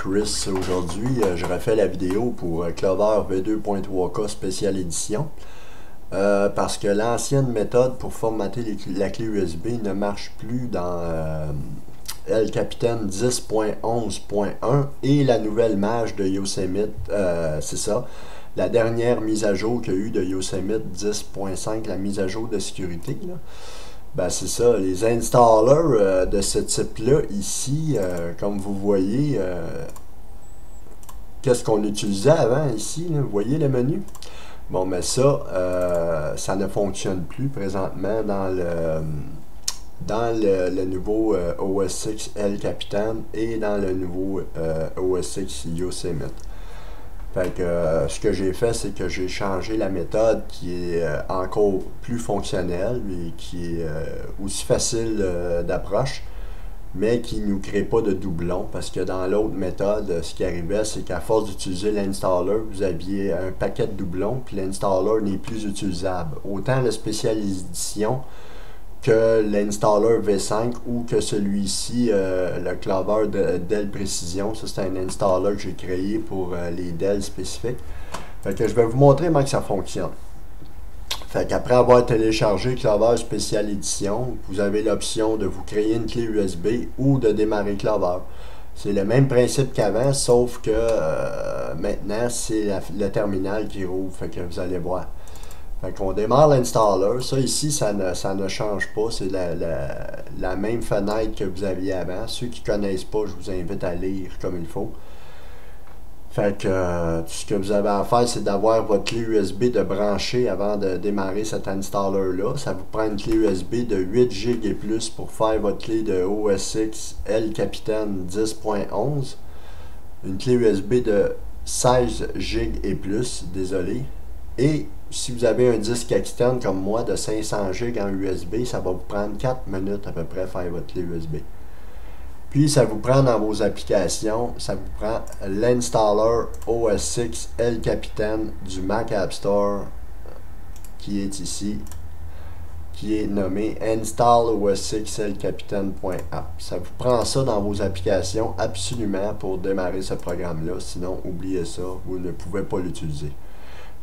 Chris. Aujourd'hui, je refais la vidéo pour Clover V2.3K Spécial Édition parce que l'ancienne méthode pour formater la clé USB ne marche plus dans El Capitan 10.11.1 et la nouvelle mage de Yosemite, c'est ça. La dernière mise à jour qu'il y a eu de Yosemite 10.5, la mise à jour de sécurité, là. Ben c'est ça, les installers de ce type-là, ici, comme vous voyez, qu'est-ce qu'on utilisait avant ici, là, vous voyez le menu? Bon, mais ça, ça ne fonctionne plus présentement dans le nouveau OS X El Capitan et dans le nouveau OS X Yosemite. Fait que ce que j'ai fait, c'est que j'ai changé la méthode qui est encore plus fonctionnelle et qui est aussi facile d'approche, mais qui ne nous crée pas de doublons, parce que dans l'autre méthode, ce qui arrivait, c'est qu'à force d'utiliser l'installer, vous aviez un paquet de doublons, puis l'installer n'est plus utilisable. Autant le Spécial Édition que l'installer V5 ou que celui-ci, le Clover de Dell Précision. Ça, c'est un installer que j'ai créé pour les Dell spécifiques. Fait que je vais vous montrer comment que ça fonctionne. Fait qu'après avoir téléchargé Clover Spécial Édition, vous avez l'option de vous créer une clé USB ou de démarrer Clover. C'est le même principe qu'avant, sauf que maintenant, c'est le terminal qui rouvre. Fait que vous allez voir. Fait qu'on démarre l'installer. Ça ici, ça ne change pas. C'est la même fenêtre que vous aviez avant. Ceux qui ne connaissent pas, je vous invite à lire comme il faut. Fait que tout ce que vous avez à faire, c'est d'avoir votre clé USB de brancher avant de démarrer cet installer-là. Ça vous prend une clé USB de 8 GB et plus pour faire votre clé de OS X El Capitan 10.11. Une clé USB de 16 GB et plus, désolé. Et si vous avez un disque externe comme moi de 500 GB en USB, ça va vous prendre 4 minutes à peu près faire votre clé USB. Puis ça vous prend dans vos applications, ça vous prend l'installer OS X El Capitan du Mac App Store qui est ici, qui est nommé Install OS X El Capitan.app. Ça vous prend ça dans vos applications absolument pour démarrer ce programme-là, sinon oubliez ça, vous ne pouvez pas l'utiliser.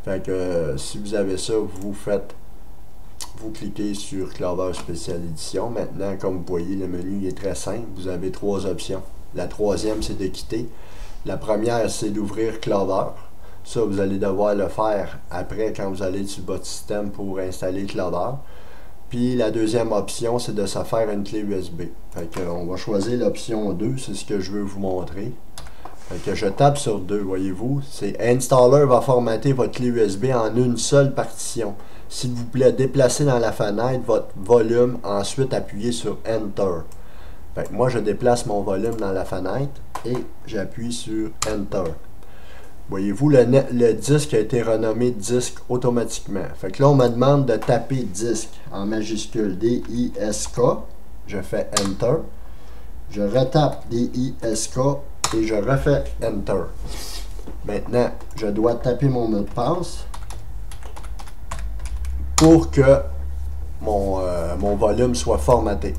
Fait que si vous avez ça, vous cliquez sur Clover Spécial Édition. Maintenant, comme vous voyez, le menu est très simple. Vous avez trois options. La troisième, c'est de quitter. La première, c'est d'ouvrir Clover. Ça, vous allez devoir le faire après quand vous allez sur votre système pour installer Clover. Puis la deuxième option, c'est de se faire une clé USB. Fait que, on va choisir l'option 2, c'est ce que je veux vous montrer. Fait que je tape sur 2, voyez-vous, c'est Installer va formater votre clé USB en une seule partition. S'il vous plaît, déplacez dans la fenêtre votre volume, ensuite appuyez sur Enter. Fait que moi, je déplace mon volume dans la fenêtre et j'appuie sur Enter. Voyez-vous, le disque a été renommé disque automatiquement. Fait que là, on me demande de taper disque en majuscule D-I-S-K. Je fais Enter. Je retape D-I-S-K. Et je refais Enter. Maintenant, je dois taper mon mot de passe pour que mon volume soit formaté.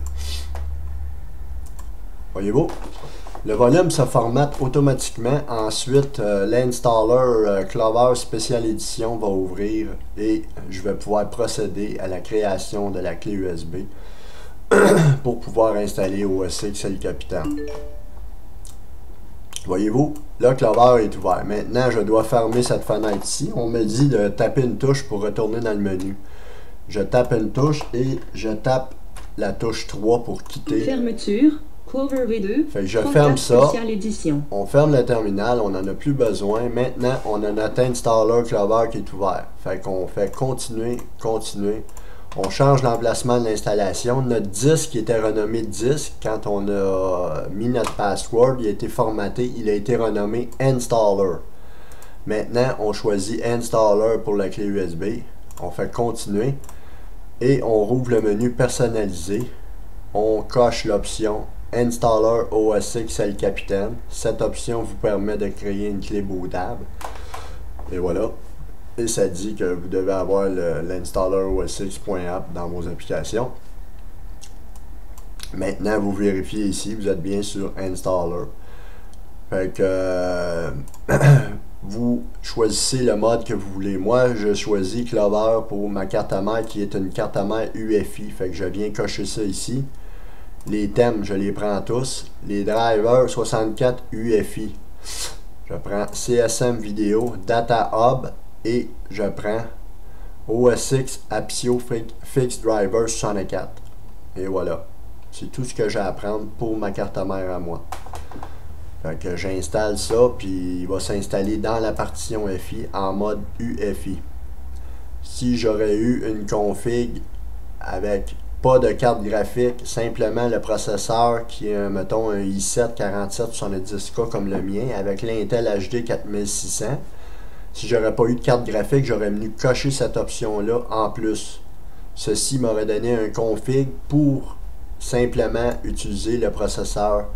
Voyez-vous? Le volume se formate automatiquement. Ensuite, l'installer Clover Spécial Édition va ouvrir et je vais pouvoir procéder à la création de la clé USB pour pouvoir installer OS X El Capitan. Voyez-vous, là, Clover est ouvert. Maintenant, je dois fermer cette fenêtre-ci. On me dit de taper une touche pour retourner dans le menu. Je tape une touche et je tape la touche 3 pour quitter. Fermeture, Clover V2. Fait que je ferme ça. Édition. On ferme le terminal, on n'en a plus besoin. Maintenant, on a notre installer Clover qui est ouvert. Fait qu'on fait continuer, continuer. On change l'emplacement de l'installation. Notre disque était renommé disque. Quand on a mis notre password, il a été formaté. Il a été renommé Installer. Maintenant, on choisit Installer pour la clé USB. On fait continuer. Et on rouvre le menu personnalisé. On coche l'option Installer OS X El Capitan. Cette option vous permet de créer une clé bootable. Et voilà. Et ça dit que vous devez avoir l'installer OSX.app dans vos applications. Maintenant, vous vérifiez ici, vous êtes bien sur Installer. Fait que vous choisissez le mode que vous voulez. Moi, je choisis Clover pour ma carte mère qui est une carte mère UFI. Fait que je viens cocher ça ici. Les thèmes, je les prends tous. Les drivers 64 UFI. Je prends CSM Vidéo, Data Hub et je prends OS6 Apsio Fixed Driver 64. Et voilà. C'est tout ce que j'ai à prendre pour ma carte mère à moi. Fait que j'installe ça, puis il va s'installer dans la partition FI en mode UFI. Si j'aurais eu une config avec pas de carte graphique, simplement le processeur qui est, mettons, un i7 4770K comme le mien, avec l'Intel HD 4600, si j'aurais pas eu de carte graphique, j'aurais venu cocher cette option-là en plus. Ceci m'aurait donné un config pour simplement utiliser le processeur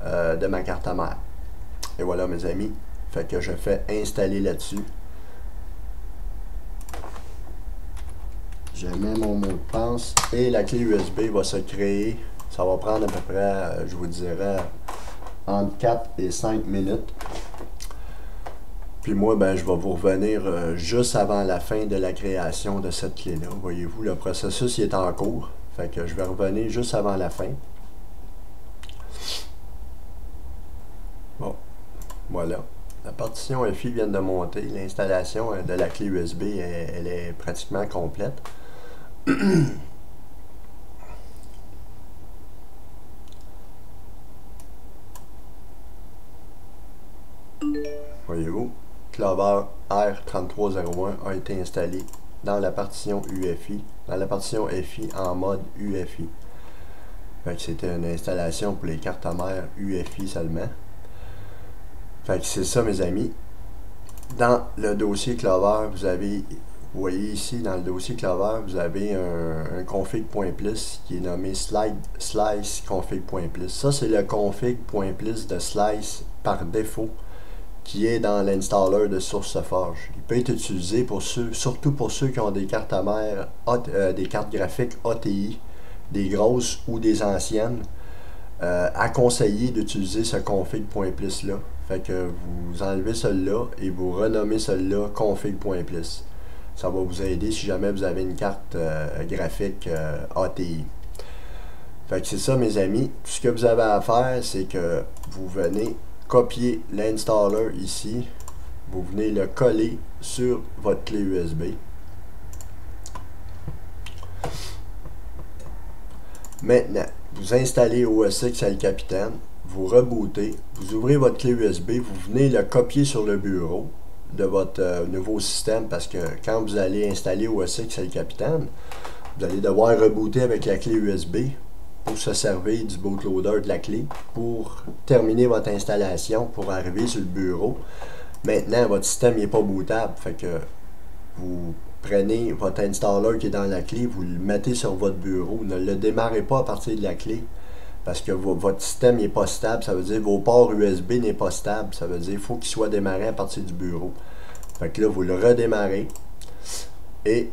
de ma carte mère. Et voilà mes amis. Fait que je fais installer là-dessus. Je mets mon mot de passe et la clé USB va se créer. Ça va prendre à peu près, je vous dirais, entre 4 et 5 minutes. Puis moi, ben, je vais vous revenir juste avant la fin de la création de cette clé-là. Voyez-vous, le processus il est en cours. Fait que je vais revenir juste avant la fin. Bon, voilà. La partition FI vient de monter. L'installation de la clé USB, elle est pratiquement complète. Voyez-vous, Clover R3301 a été installé dans la partition UFI, dans la partition FI en mode UFI. C'était une installation pour les cartes mères UFI seulement. Fait que c'est ça mes amis. Dans le dossier Clover, vous avez, vous voyez ici dans le dossier Clover, vous avez un config.plus qui est nommé slice config.plus. Ça c'est le config.plus de slice par défaut qui est dans l'installer de SourceForge. Il peut être utilisé pour ceux, surtout pour ceux qui ont des cartes mères, des cartes graphiques ATI, des grosses ou des anciennes. À conseiller d'utiliser ce config.plus là. Fait que vous enlevez celui-là et vous renommez celui-là config.plus. Ça va vous aider si jamais vous avez une carte graphique ATI. Fait que c'est ça mes amis. Tout ce que vous avez à faire, c'est que vous venez copier l'installer ici. Vous venez le coller sur votre clé USB. Maintenant, vous installez OS6 El Capitan, vous rebootez, vous ouvrez votre clé USB, vous venez le copier sur le bureau de votre nouveau système parce que quand vous allez installer OS6 El Capitan, vous allez devoir rebooter avec la clé USB pour se servir du bootloader de la clé pour terminer votre installation pour arriver sur le bureau. Maintenant, votre système n'est pas bootable, fait que vous prenez votre installer qui est dans la clé, vous le mettez sur votre bureau. Ne le démarrez pas à partir de la clé parce que votre système n'est pas stable. Ça veut dire que vos ports USB n'est pas stable. Ça veut dire qu'il faut qu'il soit démarré à partir du bureau. Fait que là, vous le redémarrez et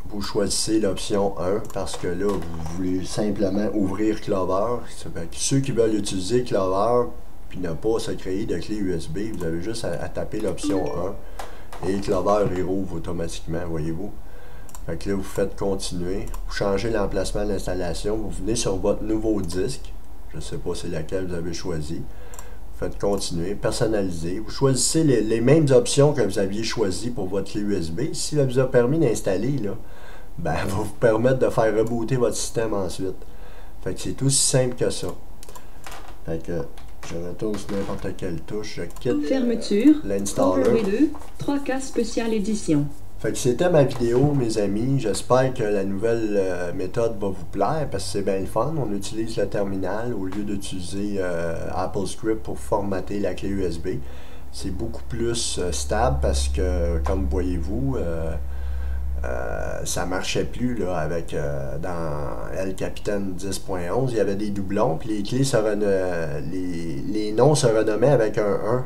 vous choisissez l'option 1 parce que là, vous voulez simplement ouvrir Clover. Fait que ceux qui veulent utiliser Clover puis ne pas se créer de clé USB, vous avez juste à taper l'option 1. Et Clover il rouvre automatiquement, voyez-vous. Fait que là, vous faites continuer. Vous changez l'emplacement de l'installation. Vous venez sur votre nouveau disque. Je ne sais pas c'est laquelle vous avez choisi. Vous faites continuer, personnaliser. Vous choisissez les mêmes options que vous aviez choisies pour votre clé USB. Si ça vous a permis d'installer, là, ben, va vous permettre de faire rebooter votre système ensuite. Fait que c'est aussi simple que ça. Fait que je retourne sur n'importe quelle touche, je quitte Fermeture, l'installer. V2, 3K spécial édition. Fait que c'était ma vidéo mes amis, j'espère que la nouvelle méthode va vous plaire parce que c'est bien le fun, on utilise le terminal au lieu d'utiliser AppleScript pour formater la clé USB. C'est beaucoup plus stable parce que comme voyez-vous, ça marchait plus là, avec dans El Capitan 10.11, il y avait des doublons, puis les clés les noms se renommaient avec un 1.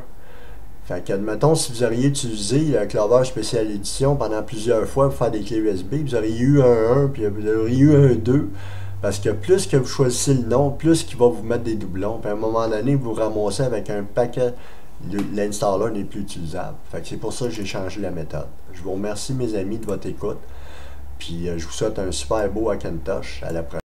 Fait que, admettons, si vous auriez utilisé le Clover Spécial Édition pendant plusieurs fois pour faire des clés USB, vous auriez eu un 1, puis vous auriez eu un 2. Parce que plus que vous choisissez le nom, plus qu'il va vous mettre des doublons. Puis à un moment donné, vous vous ramassez avec un paquet. L'installer n'est plus utilisable. Fait que c'est pour ça que j'ai changé la méthode. Je vous remercie, mes amis, de votre écoute. Puis je vous souhaite un super beau Hackintosh. À la prochaine.